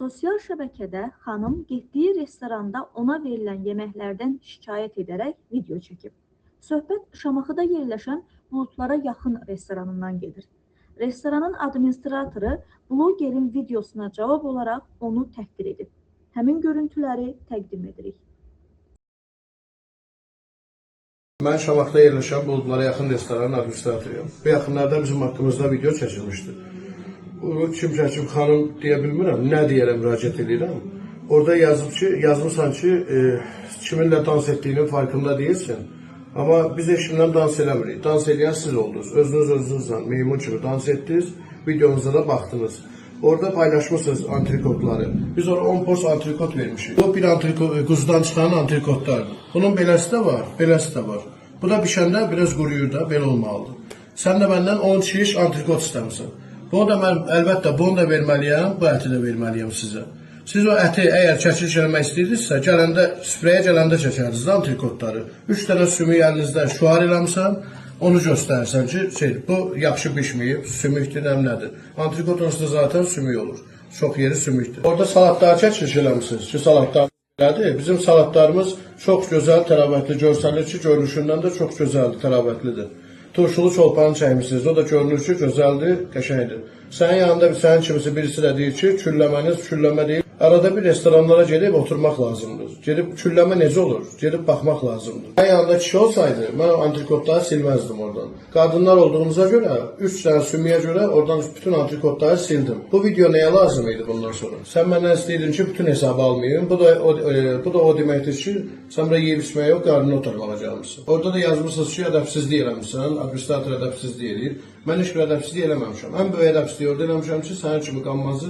Sosial şəbəkədə xanım getdiyi restoranda ona verilən yeməklərdən şikayət edərək video çəkib. Söhbət Şamaxıda yerləşən Buludlara yaxın restoranından gedir. Restoranın administratoru blogerin videosuna cavab olaraq onu təhqir edib. Həmin görüntüləri təqdim edirik. Mən Şamaxıda yerləşən Buludlara yaxın restoranın administratoruyum. Bu yaxınlarda bizim haqqımızda video çəkilmişdi. Bunu kim çəkib xanım deyə bilmirəm, nə deyərəm, müraciət edirəm. Orada yazmışsan ki, kiminlə dans etdiyinin farkında deyilsin. Amma biz eşimdən dans eləmirik. Dans edən siz oldunuz. Özünüzlə meymun kimi dans etdiniz, videonuza da baxdınız. Orada paylaşmışsınız antrikotları. Biz ona 10 pors antrikot vermişik. Bu bir quzudan çıxan antrikotlardır. Bunun beləsi də var, beləsi də var. Bu da bişəndə biraz quruyur da, belə olmalıdır. Sən də məndən 10 şiş antrikot istəmirsən. Bunu da mən əlbəttə bunu da verməliyəm, bu əti də verməliyəm sizə. Siz o əti əgər çəkiliş eləmək istəyirsinizsə, gələndə, süfrəyə gələndə çəkərsiniz antrikotları. 3 dənə sümük əlinizdə şuar eləmişsən, onu göstərirsən ki, bu yaxşı bişməyib, sümükdür, nədir. Antrikot onsuz da zaten sümük olur. Çox yeri sümükdür. Orada salatları çəkiliş eləmişsiniz ki, salatlar nədir? Bizim salatlarımız çox gözəl, təravətli görsəlir ki, görünüşündən də çox gözəldir, təravətlidir. Turşulu çolpanı çəkmişsiniz, o da görünür ki, gözəldir, qəşəngdir. Sənin yanında sənin kimisi birisi də deyir ki, külləməniz külləmə deyil. Arada bir restoranlara gedib oturmaq lazımdır. Gedib külləmə necə olur? Gedib baxmaq lazımdır. Sənin yanında kişi olsaydı, mən antrikotları silməzdim oradan. Qadınlar olduğunuza görə, 3 dənə sümüyə görə oradan bütün antrikotları sildim. Bu video nəyə lazım idi bundan sonra? Sən məndən istəyirdin ki, bütün hesabı almayayım. Bu da o deməkdir ki, sən burada yeyib içməyə yox, qarnını oturub alacaqmışsın. Orada da yazmışsınız ki, ədəbsizlik eləmişsən, administrator ədəbsizlik eləyir. Mən heç bir ədəbsizlik eləməmişəm. Ən böyük ədəbsizliyi orada eləmişəm ki, sənin kimi qanmazı